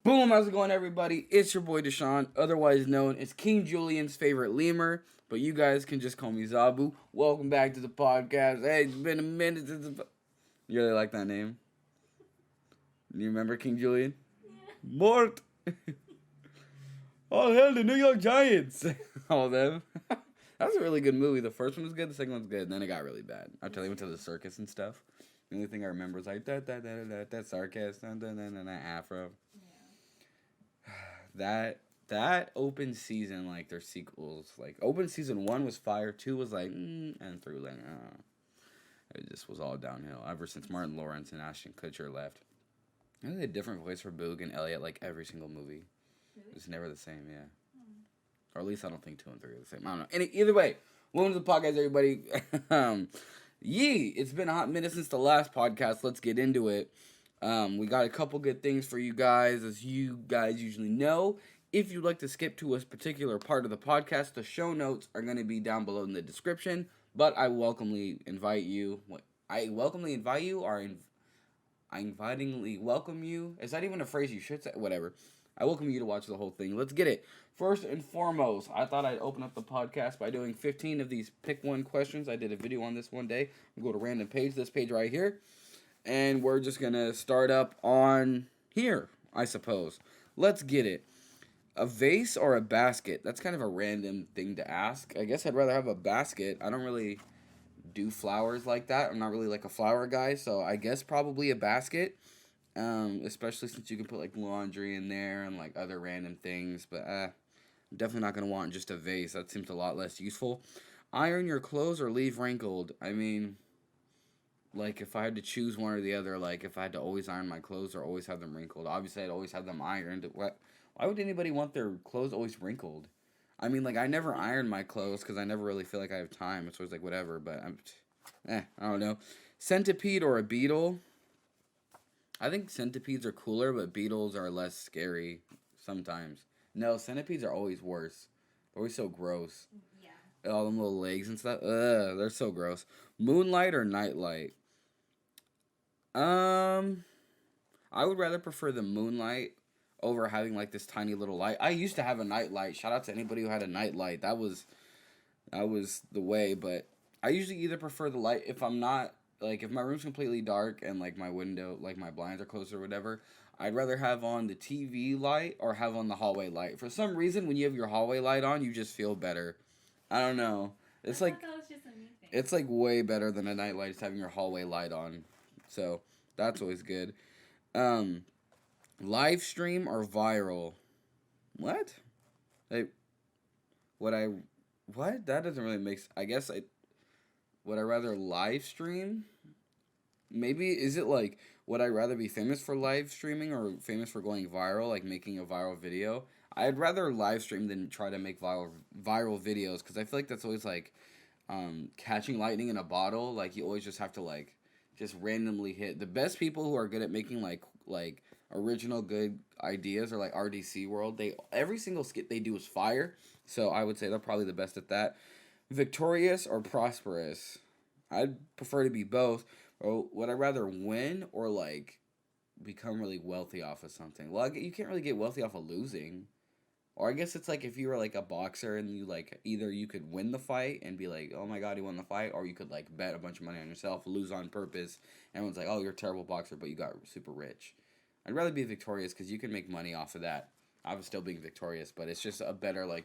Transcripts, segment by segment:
Boom, how's it going, everybody? It's your boy Deshaun, otherwise known as King Julian's favorite lemur, but you guys can just call me Zabu. Welcome back to the podcast. Hey, it's been a minute since You really like that name? You remember King Julian? Yeah. Mort! Oh, hell, the New York Giants! All of them. That was a really good movie. The first one was good, the second one was good, and then it got really bad. After they went to the circus and stuff. The only thing I remember was like, that sarcasm, Afro. That open season, like their sequels, like open season 1 was fire, 2 was like, and 3 was like, it just was all downhill ever since Martin Lawrence and Ashton Kutcher left. I had a different voice for Boog and Elliot like every single movie. Really? It's never the same, yeah. Or at least I don't think 2 and 3 are the same. I don't know. Either way, welcome to the podcast, everybody. It's been a hot minute since the last podcast. Let's get into it. We got a couple good things for you guys, as you guys usually know. If you'd like to skip to a particular part of the podcast, the show notes are going to be down below in the description. But I welcomely invite you. I invitingly welcome you. Is that even a phrase you should say? Whatever. I welcome you to watch the whole thing. Let's get it. First and foremost, I thought I'd open up the podcast by doing 15 of these pick one questions. I did a video on this one day. I'll go to random page, this page right here. And we're just going to start up on here, I suppose. Let's get it. A vase or a basket? That's kind of a random thing to ask. I guess I'd rather have a basket. I don't really do flowers like that. I'm not really like a flower guy, so I guess probably a basket. Especially since you can put like laundry in there and like other random things. But I'm definitely not going to want just a vase. That seems a lot less useful. Iron your clothes or leave wrinkled? I mean, like, if I had to choose one or the other, like, if I had to always iron my clothes or always have them wrinkled, obviously I'd always have them ironed. Why would anybody want their clothes always wrinkled? I mean, like, I never iron my clothes because I never really feel like I have time. It's always like, whatever, but I don't know. Centipede or a beetle? I think centipedes are cooler, but beetles are less scary sometimes. No, centipedes are always worse. They're always so gross. Yeah. All them little legs and stuff. Ugh, they're so gross. Moonlight or nightlight? I would rather prefer the moonlight over having like this tiny little light. I used to have a night light. Shout out to anybody who had a night light. That was the way, but I usually either prefer the light if I'm not like if my room's completely dark and like my window, like my blinds are closed or whatever. I'd rather have on the TV light or have on the hallway light. For some reason, when you have your hallway light on, you just feel better. I don't know. It's like that was just a new thing. It's like way better than a night light just having your hallway light on. So that's always good. Live stream or viral? What? What? That doesn't really make sense. I guess would I rather live stream? Maybe, is it like, would I rather be famous for live streaming or famous for going viral, like making a viral video? I'd rather live stream than try to make viral videos, because I feel like that's always like catching lightning in a bottle. Like, you always just have to like just randomly hit. The best people who are good at making like original good ideas are like RDC World. Every single skit they do is fire. So I would say they're probably the best at that. Victorious or prosperous? I'd prefer to be both. Or would I rather win or like become really wealthy off of something? Well, you can't really get wealthy off of losing. Or I guess it's like if you were like a boxer and you like either you could win the fight and be like, oh my god, he won the fight, or you could like bet a bunch of money on yourself, lose on purpose. Everyone's like, oh, you're a terrible boxer, but you got super rich. I'd rather be victorious because you can make money off of that. I was still being victorious, but it's just a better like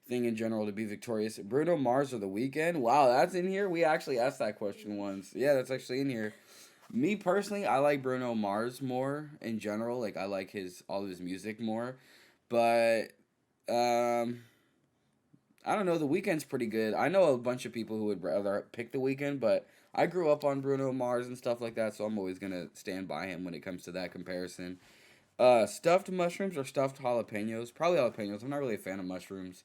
thing in general to be victorious. Bruno Mars or The Weeknd? Wow, that's in here? We actually asked that question once. Yeah, that's actually in here. Me personally, I like Bruno Mars more in general. Like, I like all of his music more. But I don't know, The Weeknd's pretty good. I know a bunch of people who would rather pick The Weeknd, but I grew up on Bruno Mars and stuff like that, so I'm always going to stand by him when it comes to that comparison. Stuffed mushrooms or stuffed jalapenos? Probably jalapenos. I'm not really a fan of mushrooms.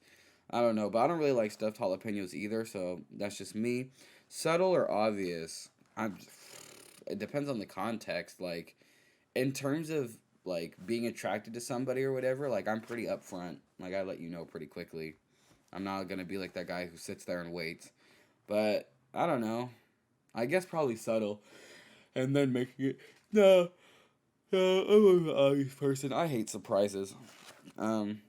I don't know, but I don't really like stuffed jalapenos either, so that's just me. Subtle or obvious? It depends on the context. Like, in terms of, like, being attracted to somebody or whatever, like, I'm pretty upfront. Like, I let you know pretty quickly. I'm not going to be like that guy who sits there and waits. But, I don't know. I guess probably subtle. And then making it... No. I'm an honest person. I hate surprises. Um,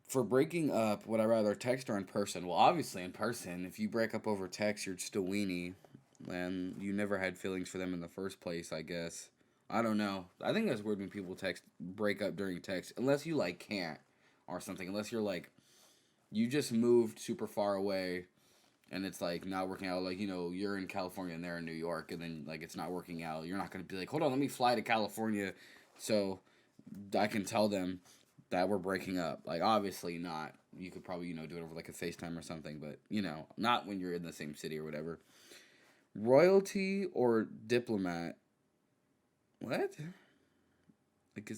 for breaking up, would I rather text or in person? Well, obviously in person. If you break up over text, you're just a weenie, and you never had feelings for them in the first place, I guess. I don't know. I think that's weird when people break up during text, unless you like can't or something. Unless you're like you just moved super far away, and it's like not working out. Like you're in California and they're in New York, and then like it's not working out. You're not gonna be like, hold on, let me fly to California, so I can tell them that we're breaking up. Like obviously not. You could probably do it over like a FaceTime or something, but not when you're in the same city or whatever. Royalty or diplomat? What? Like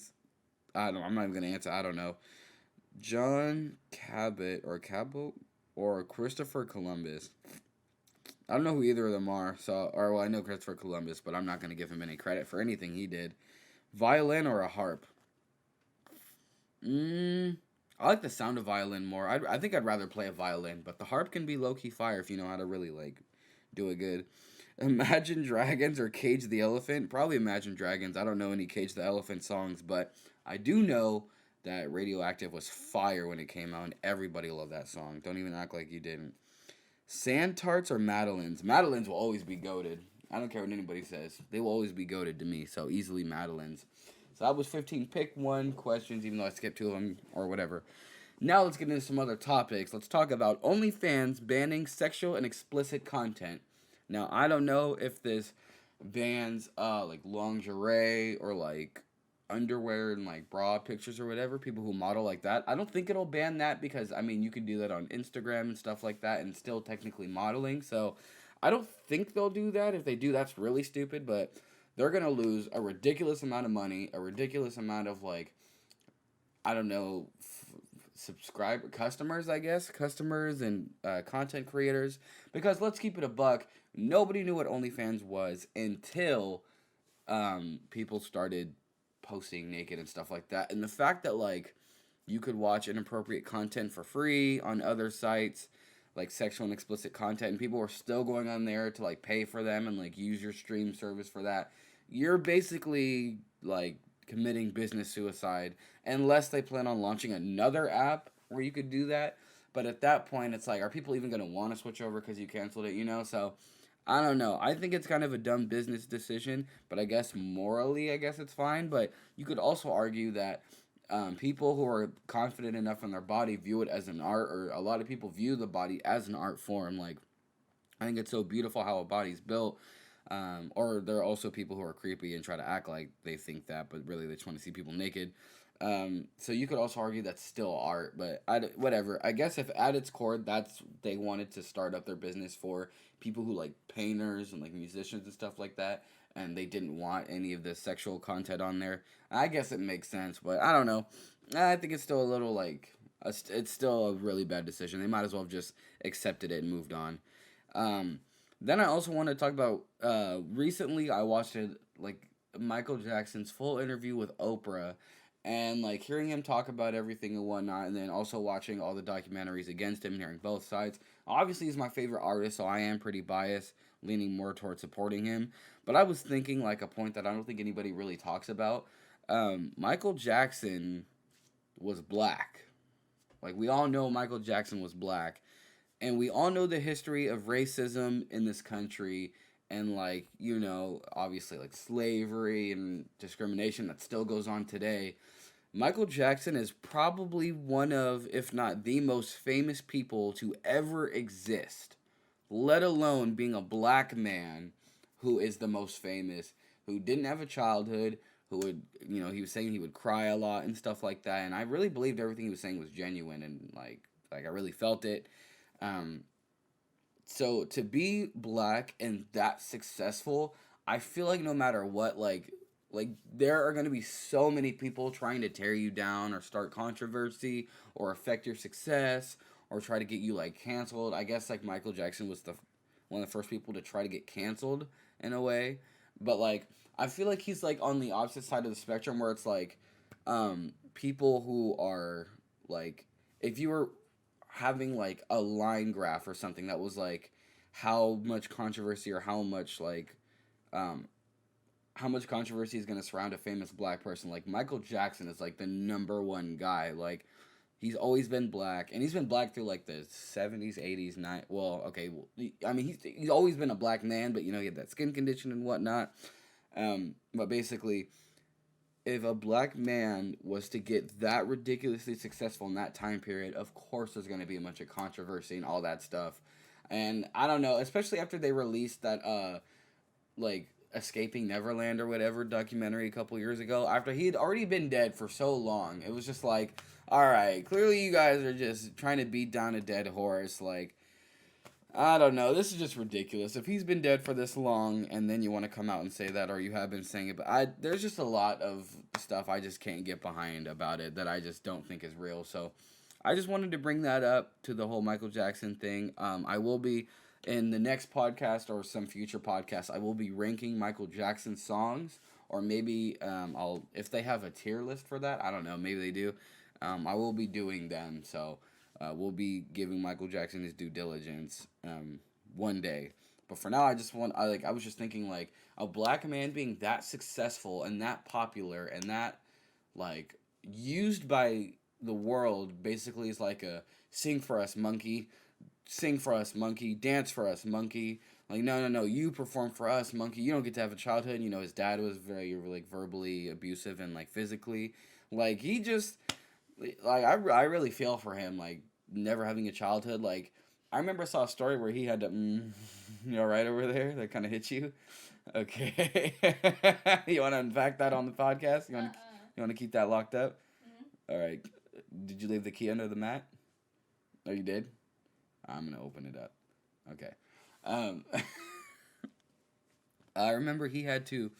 I don't. I'm not even gonna answer. I don't know. John Cabot or Christopher Columbus. I don't know who either of them are. I know Christopher Columbus, but I'm not gonna give him any credit for anything he did. Violin or a harp? I like the sound of violin more. I think I'd rather play a violin, but the harp can be low key fire if you know how to really like do it good. Imagine Dragons or Cage the Elephant? Probably Imagine Dragons. I don't know any Cage the Elephant songs, but I do know that Radioactive was fire when it came out, and everybody loved that song. Don't even act like you didn't. Sand Tarts or Madeleines? Madeleines will always be goated. I don't care what anybody says. They will always be goated to me, so easily Madeleines. So that was 15 pick one questions, even though I skipped two of them or whatever. Now let's get into some other topics. Let's talk about OnlyFans banning sexual and explicit content. Now, I don't know if this bans like lingerie or like underwear and like bra pictures or whatever, people who model like that. I don't think it'll ban that because I mean you can do that on Instagram and stuff like that and still technically modeling. So I don't think they'll do that. If they do, that's really stupid, but they're going to lose a ridiculous amount of money, a ridiculous amount of like I don't know, subscriber customers, I guess, customers and content creators. Because let's keep it a buck, nobody knew what OnlyFans was until people started posting naked and stuff like that. And the fact that like you could watch inappropriate content for free on other sites, like sexual and explicit content, and people were still going on there to like pay for them and like use your stream service for that. You're basically like committing business suicide unless they plan on launching another app where you could do that. But at that point, it's like, are people even going to want to switch over because you canceled it, So I don't know. I think it's kind of a dumb business decision, but I guess morally, I guess it's fine. But you could also argue that people who are confident enough in their body view it as an art, or a lot of people view the body as an art form. Like, I think it's so beautiful how a body's built. Or there are also people who are creepy and try to act like they think that, but really they just want to see people naked. So you could also argue that's still art, but whatever. I guess if at its core, that's they wanted to start up their business for people who like painters and like musicians and stuff like that, and they didn't want any of the sexual content on there. I guess it makes sense, but I don't know. I think it's still a little like it's still a really bad decision. They might as well have just accepted it and moved on. Then I also want to talk about recently I watched like Michael Jackson's full interview with Oprah, and like hearing him talk about everything and whatnot, and then also watching all the documentaries against him, hearing both sides. Obviously, he's my favorite artist, so I am pretty biased, leaning more towards supporting him. But I was thinking like a point that I don't think anybody really talks about. Michael Jackson was black. Like we all know Michael Jackson was black. And we all know the history of racism in this country and like, obviously like slavery and discrimination that still goes on today. Michael Jackson is probably one of, if not the most famous people to ever exist, let alone being a black man who is the most famous, who didn't have a childhood, who would, he was saying he would cry a lot and stuff like that. And I really believed everything he was saying was genuine and like I really felt it. So to be black and that successful, I feel like no matter what, like there are going to be so many people trying to tear you down or start controversy or affect your success or try to get you like canceled. I guess like Michael Jackson was one of the first people to try to get canceled in a way, but like I feel like he's like on the opposite side of the spectrum where it's like people who are like if you were having like a line graph or something that was like how much controversy or how much like how much controversy is going to surround a famous black person. Like Michael Jackson is like the number one guy. Like he's always been black, and he's been black through like the 70s, 80s, nine. Well, okay, I mean he's always been a black man, but you know he had that skin condition and whatnot. But basically, if a black man was to get that ridiculously successful in that time period, of course there's going to be a bunch of controversy and all that stuff. And I don't know, especially after they released that like Escaping Neverland or whatever documentary a couple years ago, after he had already been dead for so long. It was just like, all right, clearly you guys are just trying to beat down a dead horse. Like, I don't know. This is just ridiculous. If he's been dead for this long and then you want to come out and say that, or you have been saying it, but there's just a lot of stuff I just can't get behind about it that I just don't think is real. So I just wanted to bring that up to the whole Michael Jackson thing. I will be in the next podcast or some future podcast. I will be ranking Michael Jackson songs, or maybe I'll if they have a tier list for that. I don't know. Maybe they do. I will be doing them. So. We'll be giving Michael Jackson his due diligence one day. But for now, I was just thinking like a black man being that successful and that popular and that like used by the world basically is like a sing for us monkey, sing for us monkey, dance for us monkey. Like no, you perform for us monkey. You don't get to have a childhood. You know his dad was very like verbally abusive and like physically. Like he just like I really feel for him like never having a childhood. Like I remember I saw a story where he had to you know right over there that kind of hit you. Okay. You want to unpack that on the podcast? You want to keep that locked up? All right. Did you leave the key under the mat? Oh, you did? I'm going to open it up. Okay. I remember he had to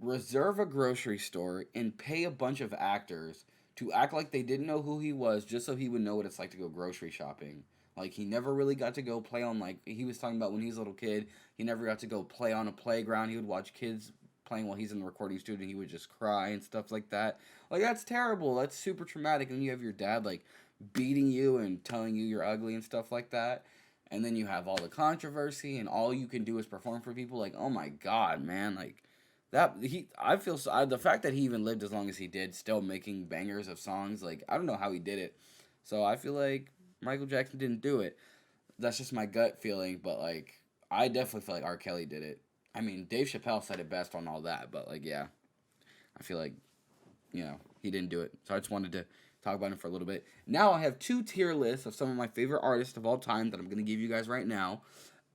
reserve a grocery store and pay a bunch of actors to act like they didn't know who he was just so he would know what it's like to go grocery shopping. Like, he never really got to go play on, like, he was talking about when he was a little kid, he never got to go play on a playground. He would watch kids playing while he's in the recording studio, and he would just cry and stuff like that. Like, that's terrible. That's super traumatic. And you have your dad, like, beating you and telling you you're ugly and stuff like that. And then you have all the controversy, and all you can do is perform for people. Like, oh my God, man. Like, the fact that he even lived as long as he did, still making bangers of songs, like, I don't know how he did it. So I feel like Michael Jackson didn't do it. That's just my gut feeling, but, like, I definitely feel like R. Kelly did it. I mean, Dave Chappelle said it best on all that, but, like, yeah, I feel like, you know, he didn't do it. So I just wanted to talk about him for a little bit. Now I have 2 tier lists of some of my favorite artists of all time that I'm going to give you guys right now.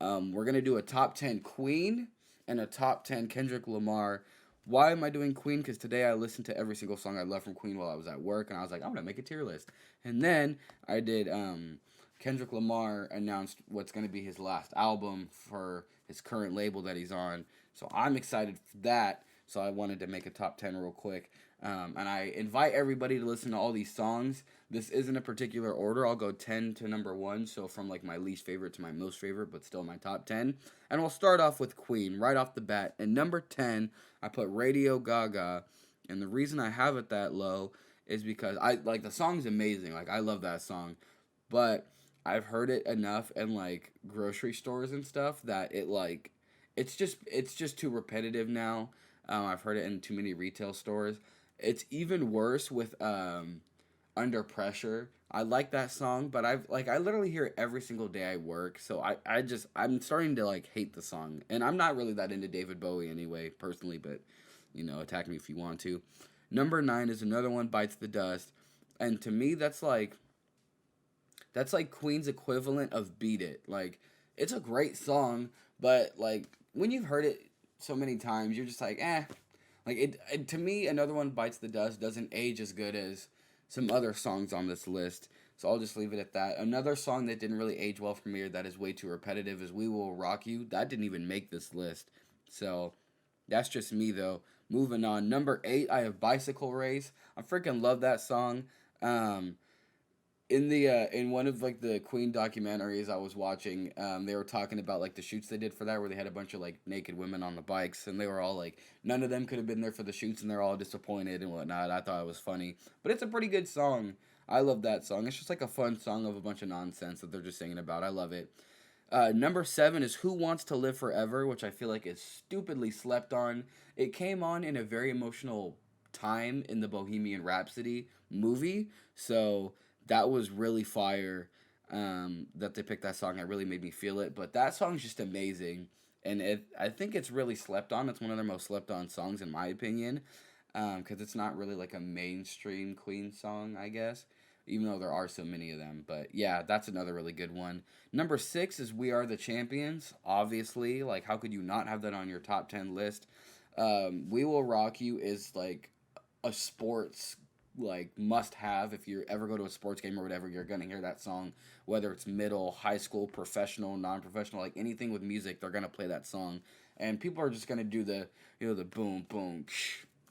We're going to do a top 10 Queen and a top 10 Kendrick Lamar. Why am I doing Queen? Because today I listened to every single song I love from Queen while I was at work, and I was like, I'm going to make a tier list. And then I did Kendrick Lamar announced what's going to be his last album for his current label that he's on. So I'm excited for that. So I wanted to make a top 10 real quick. And I invite everybody to listen to all these songs. This isn't a particular order. I'll go 10 to number 1. So from like my least favorite to my most favorite, but still my top 10. And we'll start off with Queen right off the bat. And number 10, I put Radio Gaga. And the reason I have it that low is because I like the song's amazing. Like I love that song. But I've heard it enough in like grocery stores and stuff that it's just too repetitive now. I've heard it in too many retail stores. It's even worse with Under Pressure. I like that song, but I literally hear it every single day I work. So I'm starting to like hate the song. And I'm not really that into David Bowie anyway, personally, but you know, attack me if you want to. Number 9 is another one, Bites the Dust. And to me that's like Queen's equivalent of Beat It. Like it's a great song, but like when you've heard it so many times, you're just like, eh. Like it to me, another one, Bites the Dust, doesn't age as good as some other songs on this list. So I'll just leave it at that. Another song that didn't really age well for me or that is way too repetitive is We Will Rock You. That didn't even make this list. So that's just me though. Moving on. Number 8, I have Bicycle Race. I freaking love that song. In one of like the Queen documentaries I was watching, they were talking about like the shoots they did for that, where they had a bunch of like naked women on the bikes, and they were all like, none of them could have been there for the shoots, and they're all disappointed and whatnot. I thought it was funny, but it's a pretty good song. I love that song. It's just like a fun song of a bunch of nonsense that they're just singing about. I love it. Number 7 is Who Wants to Live Forever, which I feel like is stupidly slept on. It came on in a very emotional time in the Bohemian Rhapsody movie, so that was really fire that they picked that song. It really made me feel it, but that song's just amazing. And I think it's really slept on. It's one of their most slept on songs, in my opinion, because it's not really like a mainstream Queen song, I guess, even though there are so many of them. But yeah, that's another really good one. Number 6 is We Are the Champions. Obviously, like, how could you not have that on your top 10 list? We Will Rock You is like a sports like must have. If you ever go to a sports game or whatever, you're gonna hear that song, whether it's middle, high school, professional, non-professional, like anything with music, they're gonna play that song, and people are just gonna do the, the boom boom.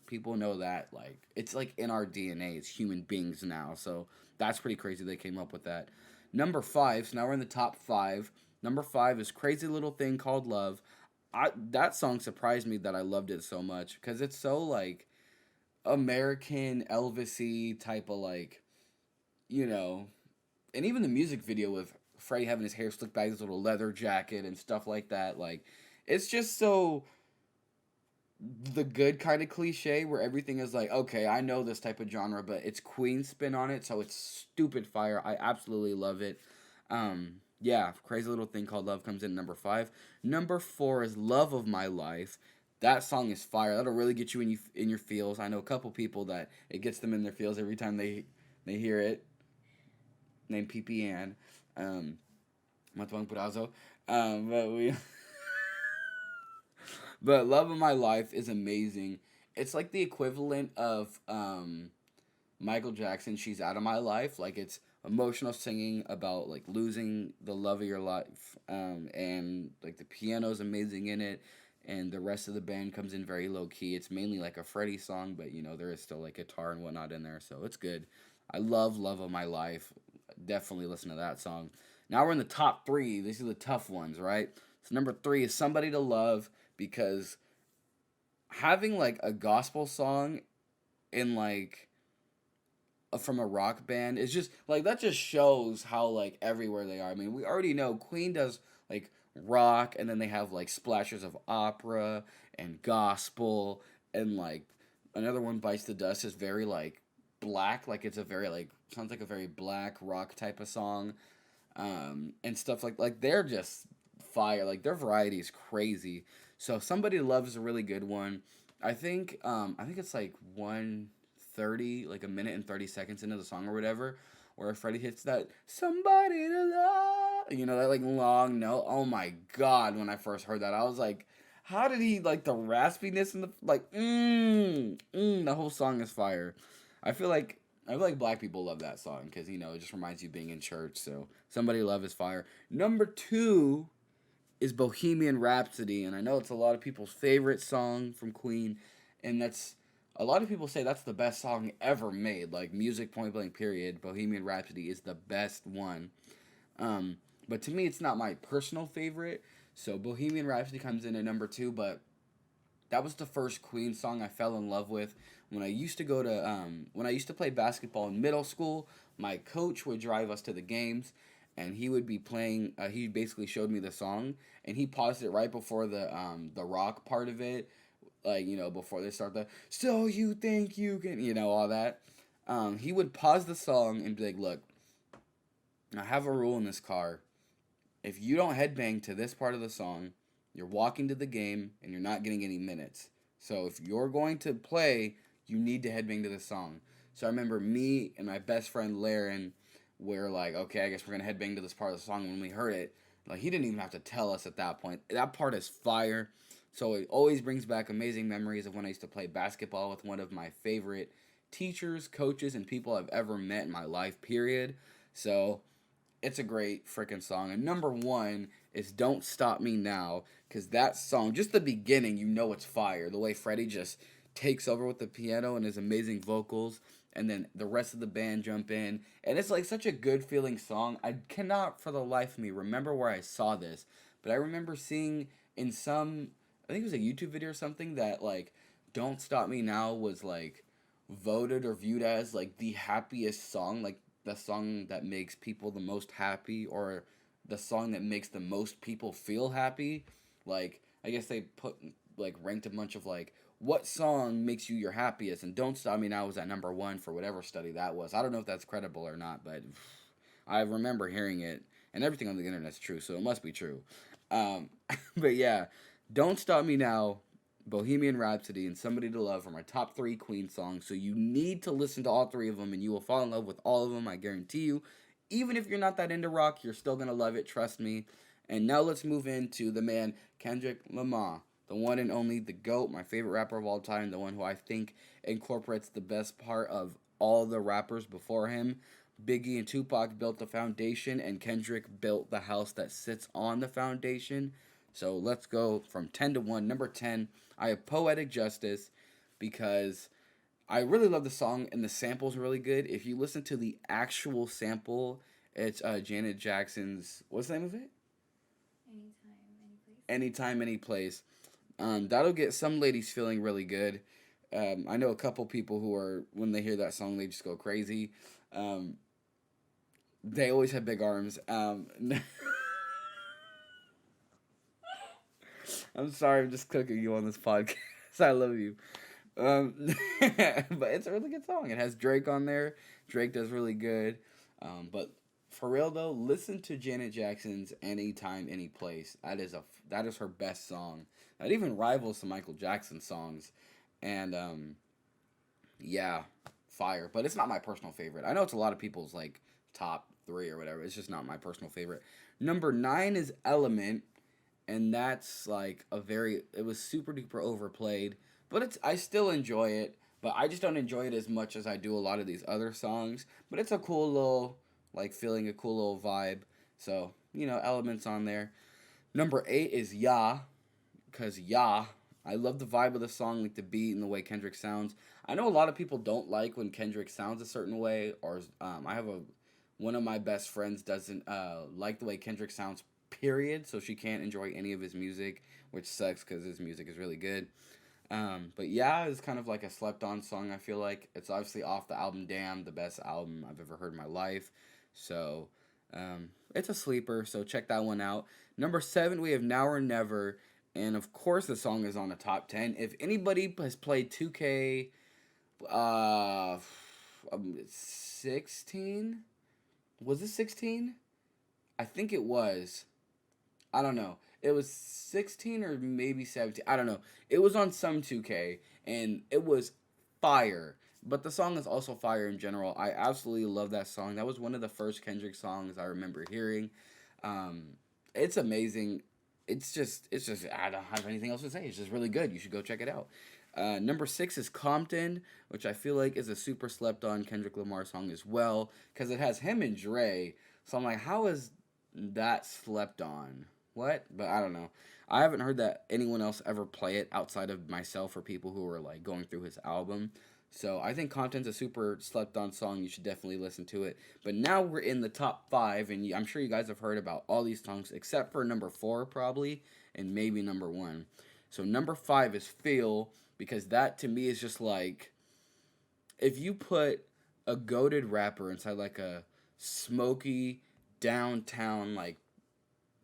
People know that, like, it's like in our DNA. It's human beings now, so that's pretty crazy they came up with that. Number 5, so now we're in the top 5. Number 5 is Crazy Little Thing Called Love. That song surprised me that I loved it so much because it's so like American Elvis-y type of, like, you know, and even the music video with Freddie having his hair slicked back, his little leather jacket and stuff like that, like, it's just so the good kind of cliche where everything is like, okay, I know this type of genre, but it's Queen spin on it, so it's stupid fire. I absolutely love it. Yeah, Crazy Little Thing Called Love comes in number 5. Number 4 is Love of My Life. That song is fire. That'll really get you in your feels. I know a couple people that it gets them in their feels every time they hear it. Named PP Ann, Matuang Purazo. But we But Love of My Life is amazing. It's like the equivalent of Michael Jackson, She's Out of My Life. Like, it's emotional singing about like losing the love of your life. And like the piano's amazing in it, and the rest of the band comes in very low key. It's mainly like a Freddie song, but there is still like guitar and whatnot in there, so it's good. I love Love of My Life. Definitely listen to that song. Now we're in the top 3. These are the tough ones, right? So number 3 is Somebody to Love, because having like a gospel song in like from a rock band is just like, that just shows how like everywhere they are. I mean, we already know Queen does like rock, and then they have like splashes of opera and gospel, and like another one, Bites the Dust, is very like black, like it's a very like, sounds like a very black rock type of song, and stuff like they're just fire. Like, their variety is crazy. So Somebody to Love is a really good one. I think it's like 1:30, like a minute and 30 seconds into the song or whatever, where Freddie hits that Somebody to Love, that like long note. Oh my god, when I first heard that, I was like, how did he, like, the raspiness and the like the whole song is fire. I feel like black people love that song because it just reminds you of being in church. So Somebody to Love is fire. Number 2 is Bohemian Rhapsody, and I know it's a lot of people's favorite song from Queen, and that's a lot of people say that's the best song ever made, like music point blank period. Bohemian Rhapsody is the best one. But to me, it's not my personal favorite, so Bohemian Rhapsody comes in at number 2. But that was the first Queen song I fell in love with when I used to when I used to play basketball in middle school. My coach would drive us to the games, and he would be playing. He basically showed me the song, and he paused it right before the rock part of it, like, before they start the "So you think you can," all that. He would pause the song and be like, "Look, I have a rule in this car. If you don't headbang to this part of the song, you're walking to the game and you're not getting any minutes. So if you're going to play, you need to headbang to the song." So I remember me and my best friend Laren were like, okay, I guess we're gonna headbang to this part of the song. When we heard it, like, he didn't even have to tell us at that point. That part is fire. So it always brings back amazing memories of when I used to play basketball with one of my favorite teachers, coaches, and people I've ever met in my life, period. So it's a great freaking song. And number 1 is Don't Stop Me Now, because that song, just the beginning, it's fire. The way Freddie just takes over with the piano and his amazing vocals, and then the rest of the band jump in. And it's like such a good feeling song. I cannot for the life of me remember where I saw this, but I remember seeing in I think it was a YouTube video or something, that like Don't Stop Me Now was like voted or viewed as like the happiest song, like the song that makes people the most happy, or the song that makes the most people feel happy. Like, I guess they put, like, ranked a bunch of, like, what song makes you your happiest, and Don't Stop Me Now was at number one for whatever study that was. I don't know if that's credible or not, but I remember hearing it, and everything on the internet's true, so it must be true. Um, but yeah, Don't Stop Me Now, Bohemian Rhapsody, and Somebody to Love are my top three Queen songs. So you need to listen to all three of them, and you will fall in love with all of them. I guarantee you. Even if you're not that into rock, you're still gonna love it. Trust me. And now let's move into the man Kendrick Lamar, the one and only, the GOAT, my favorite rapper of all time, the one who I think incorporates the best part of all the rappers before him. Biggie and Tupac built the foundation, and Kendrick built the house that sits on the foundation. So let's go from 10 to 1. Number 10, I have Poetic Justice because I really love the song and the sample's really good. If you listen to the actual sample, it's Janet Jackson's, what's the name of it? Anytime, Any Place. That'll get some ladies feeling really good. I know a couple people who are, when they hear that song, they just go crazy. They always have big arms. I'm sorry, I'm just cooking you on this podcast. I love you. But it's a really good song. It has Drake on there. Drake does really good. But for real though, listen to Janet Jackson's "Anytime, Any Place." That is her best song. That even rivals some Michael Jackson songs. And yeah, fire. But it's not my personal favorite. I know it's a lot of people's like top three or whatever. It's just not my personal favorite. Number 9 is Element, and that's like it was super duper overplayed, but I still enjoy it, but I just don't enjoy it as much as I do a lot of these other songs. But it's a cool little, like, feeling, a cool little vibe. So, Elements on there. Number 8 is Ya, because I love the vibe of the song, like the beat and the way Kendrick sounds. I know a lot of people don't like when Kendrick sounds a certain way, or I have one of my best friends doesn't like the way Kendrick sounds, period, so she can't enjoy any of his music, which sucks because his music is really good. But yeah, it's kind of like a slept on song, I feel like. It's obviously off the album Damn, the best album I've ever heard in my life. So it's a sleeper, so check that one out. Number 7, we have Now or Never, and of course the song is on the top 10. If anybody has played 2K 16, was it 16? I think it was. I don't know. It was 16 or maybe 17. I don't know. It was on some 2K, and it was fire. But the song is also fire in general. I absolutely love that song. That was one of the first Kendrick songs I remember hearing. It's amazing. It's just, I don't have anything else to say. It's just really good. You should go check it out. Number 6 is Compton, which I feel like is a super slept on Kendrick Lamar song as well, because it has him and Dre. So I'm like, how is that slept on? What? But I don't know. I haven't heard that anyone else ever play it outside of myself or people who were like going through his album. So I think Compton's a super slept on song. You should definitely listen to it. But now we're in the top 5, and I'm sure you guys have heard about all these songs except for number 4 probably, and maybe number 1. So number 5 is Feel, because that to me is just like, if you put a goated rapper inside like a smoky downtown like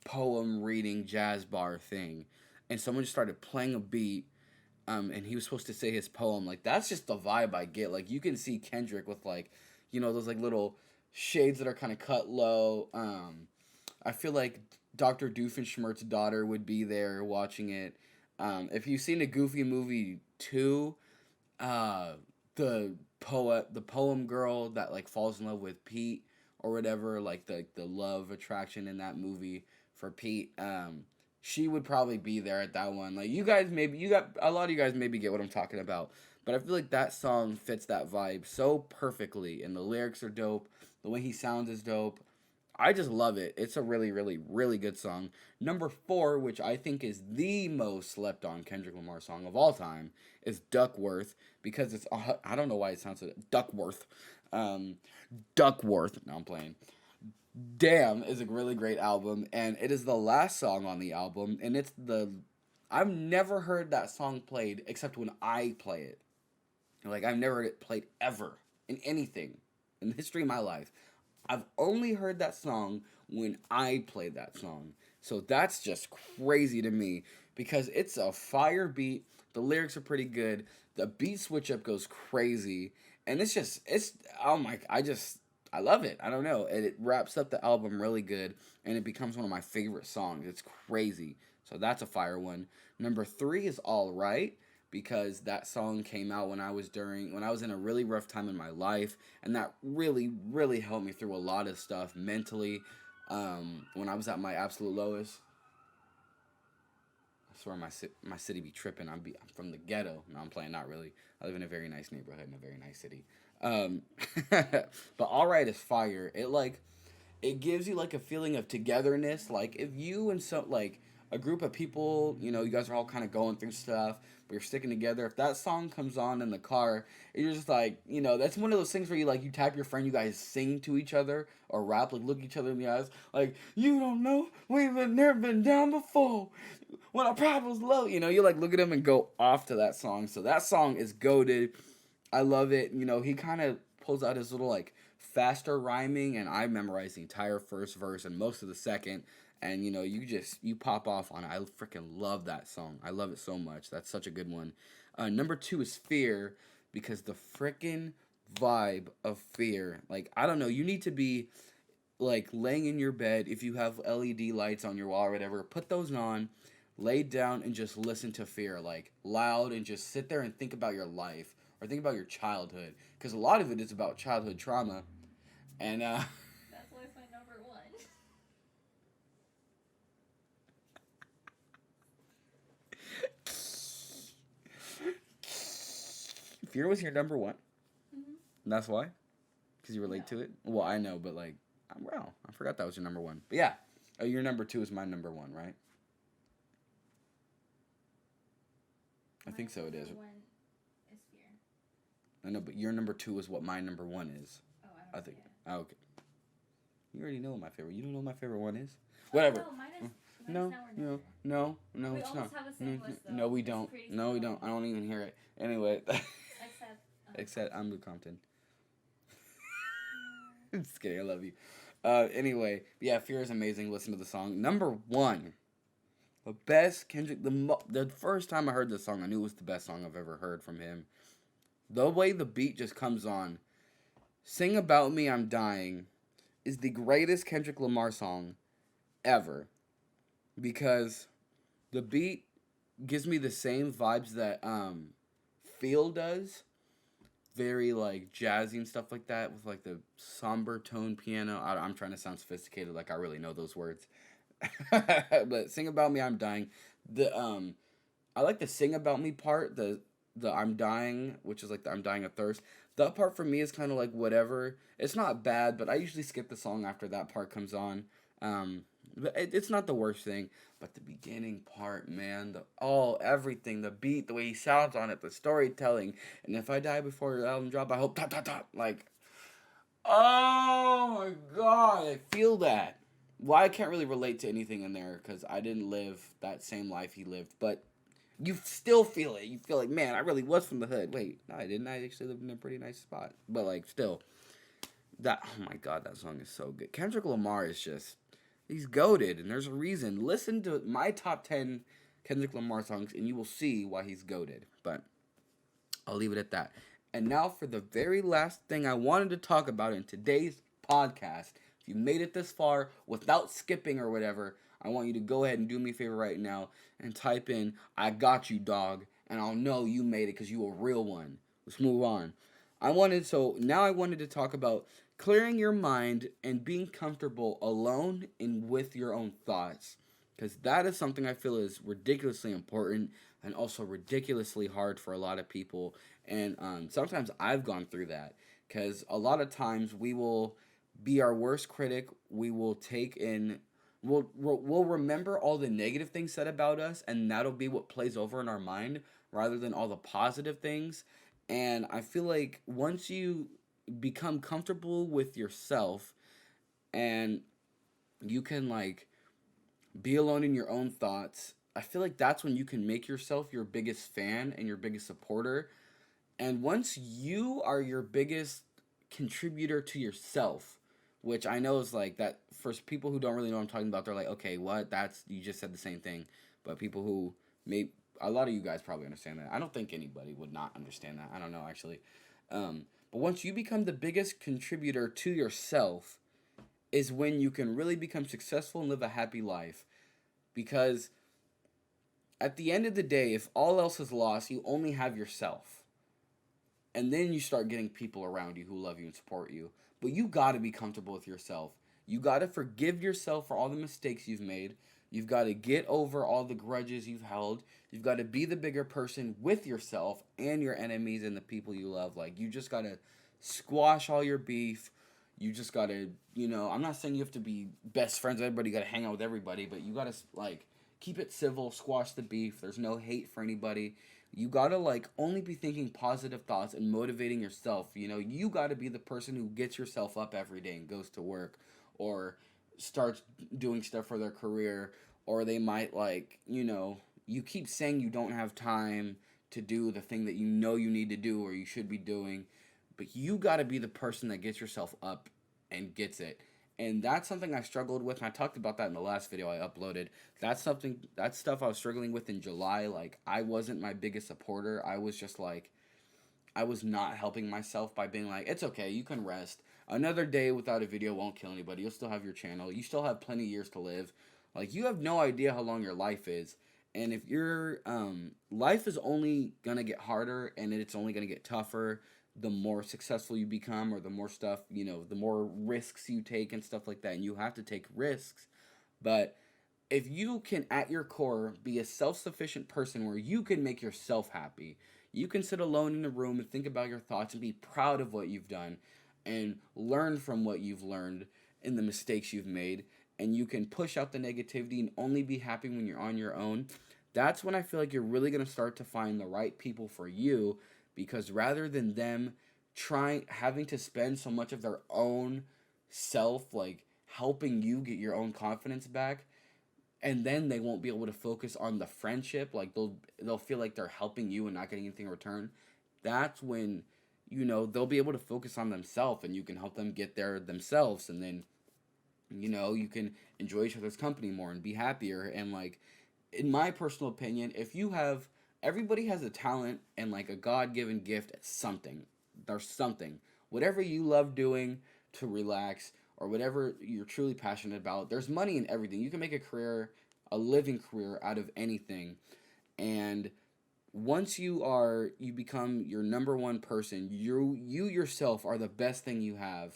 poem reading jazz bar thing, and someone just started playing a beat, and he was supposed to say his poem, like, that's just the vibe I get. Like, you can see Kendrick with like, those like little shades that are kind of cut low. I feel like Dr. Doofenshmirtz's daughter would be there watching it. If you've seen a Goofy movie 2, the poem girl that like falls in love with Pete or whatever, like the love attraction in that movie for Pete, she would probably be there at that one. Like, you got a lot of you guys maybe get what I'm talking about, but I feel like that song fits that vibe so perfectly, and the lyrics are dope. The way he sounds is dope. I just love it. It's a really, really, really good song. Number 4, which I think is the most slept on Kendrick Lamar song of all time, is Duckworth, because it's, I don't know why it sounds so, Duckworth. Duckworth. No, I'm playing. Damn is a really great album, and it is the last song on the album, and I've never heard that song played except when I play it. Like, I've never heard it played ever in anything in the history of my life. I've only heard that song when I played that song. So that's just crazy to me because it's a fire beat. The lyrics are pretty good. The beat switch up goes crazy. And it's oh my, I love it. I don't know. And it wraps up the album really good and it becomes one of my favorite songs. It's crazy. So that's a fire one. Number 3 is All Right because that song came out when I was in a really rough time in my life, and that really helped me through a lot of stuff mentally. When I was at my absolute lowest, I swear my city be tripping. I'm from the ghetto. No, I'm playing. Not really. I live in a very nice neighborhood in a very nice city. Um, but All Right is fire. It gives you like a feeling of togetherness. Like if you and some like a group of people, you guys are all kind of going through stuff, but you're sticking together. If that song comes on in the car, you're just like, that's one of those things where you tap your friend, you guys sing to each other or rap, like look each other in the eyes, like you don't know, we've never been down before. When our pride was low, you like look at him and go off to that song. So that song is goated. I love it. He kind of pulls out his little like faster rhyming, and I memorized the entire first verse and most of the second. And you pop off on it. I freaking love that song. I love it so much. That's such a good one. Number 2 is Fear because the freaking vibe of Fear. Like I don't know. You need to be like laying in your bed if you have LED lights on your wall or whatever. Put those on. Lay down and just listen to Fear like loud and just sit there and think about your life or think about your childhood because a lot of it is about childhood trauma and That's why it's my number one. Fear was your number 1. Mm-hmm. And that's why, because you relate to it. Well, I know, but like, wow, I forgot that was your number 1. But yeah, your number 2 is my number 1, right? I think so. It is. One is Fear. I know, but your number 2 is what my number 1 is. Oh, I don't think. See it. Oh, okay. You already know what my favorite. You don't know what my favorite one is. Whatever. Oh, mine is. No, no, We it's almost not. have the same list, though. No, we It's don't. pretty No, we similar. don't. I don't even hear it. Anyway. Except. I'm Luke Compton. Just kidding. I love you. Anyway, yeah, Fear is amazing. Listen to the song. Number 1, the best Kendrick. The first time I heard this song, I knew it was the best song I've ever heard from him. The way the beat just comes on, "Sing About Me, I'm Dying," is the greatest Kendrick Lamar song ever because the beat gives me the same vibes that Feel does. Very like jazzy and stuff like that with like the somber tone piano. I'm trying to sound sophisticated like I really know those words. But "Sing About Me, I'm Dying." The I like the "Sing About Me" part, the "I'm dying," which is like the "I'm dying of thirst." That part for me is kind of like whatever. It's not bad, but I usually skip the song after that part comes on. But it's not the worst thing. But the beginning part, man, everything, the beat, the way he sounds on it, the storytelling, and "If I die before your album drop, I hope top top top." Like, oh my god, I feel that. Well, I can't really relate to anything in there because I didn't live that same life he lived, but you still feel it. You feel like, man, I really was from the hood. Wait, no, I didn't. I actually lived in a pretty nice spot. But like, still, oh my god, that song is so good. Kendrick Lamar is just, he's goated, and there's a reason. Listen to my top 10 Kendrick Lamar songs, and you will see why he's goated. But I'll leave it at that. And now for the very last thing I wanted to talk about in today's podcast. If you made it this far without skipping or whatever, I want you to go ahead and do me a favor right now and type in "I got you, dog," and I'll know you made it because you a real one. Let's move on. I wanted to talk about clearing your mind and being comfortable alone and with your own thoughts, because that is something I feel is ridiculously important and also ridiculously hard for a lot of people. And sometimes I've gone through that because a lot of times we will be our worst critic. We will take in, we'll remember all the negative things said about us, and that'll be what plays over in our mind rather than all the positive things. And I feel like once you become comfortable with yourself and you can like be alone in your own thoughts, I feel like that's when you can make yourself your biggest fan and your biggest supporter. And once you are your biggest contributor to yourself, which I know is like that for people who don't really know what I'm talking about. They're like, okay, what? That's you just said the same thing. But people who may a lot of you guys probably understand that. I don't think anybody would not understand that. I don't know actually. But once you become the biggest contributor to yourself, is when you can really become successful and live a happy life. Because at the end of the day, if all else is lost, you only have yourself. And then you start getting people around you who love you and support you. But you got to be comfortable with yourself. You got to forgive yourself for all the mistakes you've made. You've got to get over all the grudges you've held. You've got to be the bigger person with yourself and your enemies and the people you love. Like, you just got to squash all your beef. You just got to, I'm not saying you have to be best friends with everybody. You got to hang out with everybody. But you got to, keep it civil, squash the beef. There's no hate for anybody. You got to, only be thinking positive thoughts and motivating yourself. You got to be the person who gets yourself up every day and goes to work or starts doing stuff for their career, or they might you keep saying you don't have time to do the thing that you need to do or you should be doing, but you got to be the person that gets yourself up and gets it. And that's something I struggled with, and I talked about that in the last video I uploaded. That's stuff I was struggling with in July. I wasn't my biggest supporter. I was just I was not helping myself by being it's okay, you can rest. Another day without a video won't kill anybody. You'll still have your channel. You still have plenty of years to live. You have no idea how long your life is. And if your life is only going to get harder and it's only going to get tougher the more successful you become, or the more stuff, the more risks you take and stuff like that. And you have to take risks. But if you can, at your core, be a self-sufficient person where you can make yourself happy, you can sit alone in a room and think about your thoughts and be proud of what you've done and learn from what you've learned and the mistakes you've made, and you can push out the negativity and only be happy when you're on your own, that's when I feel like you're really going to start to find the right people for you. Because rather than them having to spend so much of their own self, helping you get your own confidence back, and then they won't be able to focus on the friendship, they'll feel like they're helping you and not getting anything in return, that's when, they'll be able to focus on themselves and you can help them get there themselves, and then, you can enjoy each other's company more and be happier. And, in my personal opinion, everybody has a talent and a God-given gift at something. There's something. Whatever you love doing to relax, or whatever you're truly passionate about, there's money in everything. You can make a living career out of anything. And once you become your number one person, you yourself are the best thing you have,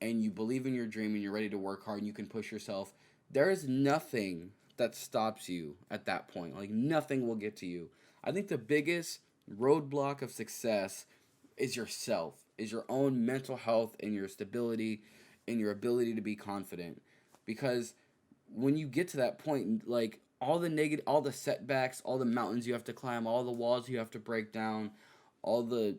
and you believe in your dream and you're ready to work hard and you can push yourself, there is nothing that stops you at that point. Nothing will get to you. I think the biggest roadblock of success is yourself, is your own mental health and your stability and your ability to be confident. Because when you get to that point, all the setbacks, all the mountains you have to climb, all the walls you have to break down, all the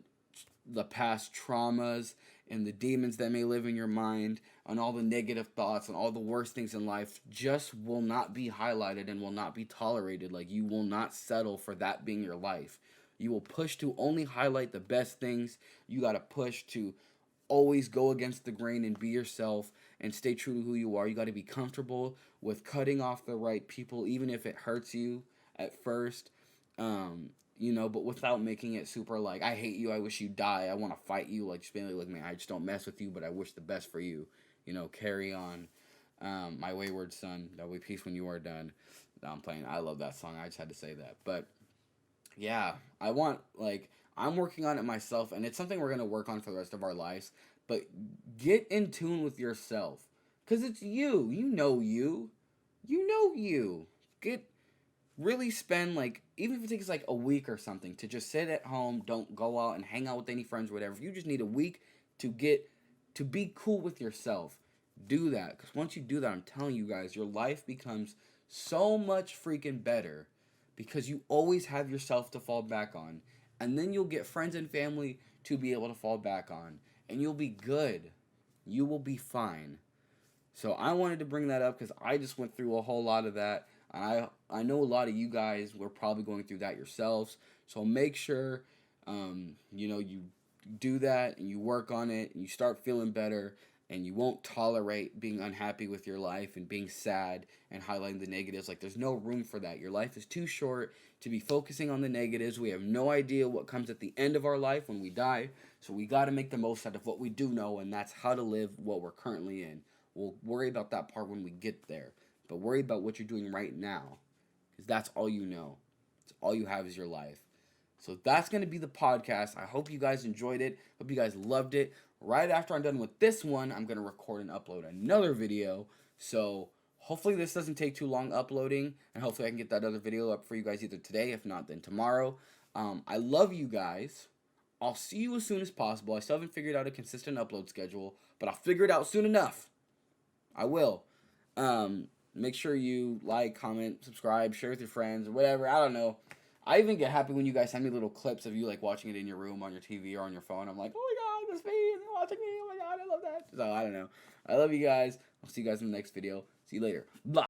past traumas and the demons that may live in your mind, and all the negative thoughts and all the worst things in life just will not be highlighted and will not be tolerated. You will not settle for that being your life. You will push to only highlight the best things. You got to push to always go against the grain and be yourself and stay true to who you are. You got to be comfortable with cutting off the right people, even if it hurts you at first. But without making it super I hate you, I wish you die, I want to fight you, just being man, I just don't mess with you, but I wish the best for you, carry on, my wayward son, there'll be peace when you are done. No, I'm playing, I love that song, I just had to say that. But yeah, I'm working on it myself, and it's something we're going to work on for the rest of our lives, but get in tune with yourself, because it's you, really spend even if it takes a week or something to just sit at home, don't go out and hang out with any friends or whatever. If you just need a week to be cool with yourself, do that. Because once you do that, I'm telling you guys, your life becomes so much freaking better, because you always have yourself to fall back on, and then you'll get friends and family to be able to fall back on, and you'll be good. You will be fine. So I wanted to bring that up because I just went through a whole lot of that. I know a lot of you guys were probably going through that yourselves. So make sure, you do that and you work on it and you start feeling better. and you won't tolerate being unhappy with your life and being sad and highlighting the negatives. Like, there's no room for that. Your life is too short to be focusing on the negatives. We have no idea what comes at the end of our life when we die, so we got to make the most out of what we do know, and that's how to live what we're currently in. We'll worry about that part when we get there, but worry about what you're doing right now, because that's all you know. It's all you have is your life. So that's going to be the podcast. I hope you guys enjoyed it. Hope you guys loved it. Right after I'm done with this one, I'm going to record and upload another video. So hopefully this doesn't take too long uploading, and hopefully I can get that other video up for you guys either today, if not then tomorrow. I love you guys. I'll see you as soon as possible. I still haven't figured out a consistent upload schedule, but I'll figure it out soon enough. I will. Make sure you like, comment, subscribe, share with your friends, or whatever. I don't know. I even get happy when you guys send me little clips of you like watching it in your room, on your TV, or on your phone. I'm like, oh my god, that's me, and they're watching me. Oh my god, I love that. So I don't know. I love you guys. I'll see you guys in the next video. See you later. Bye.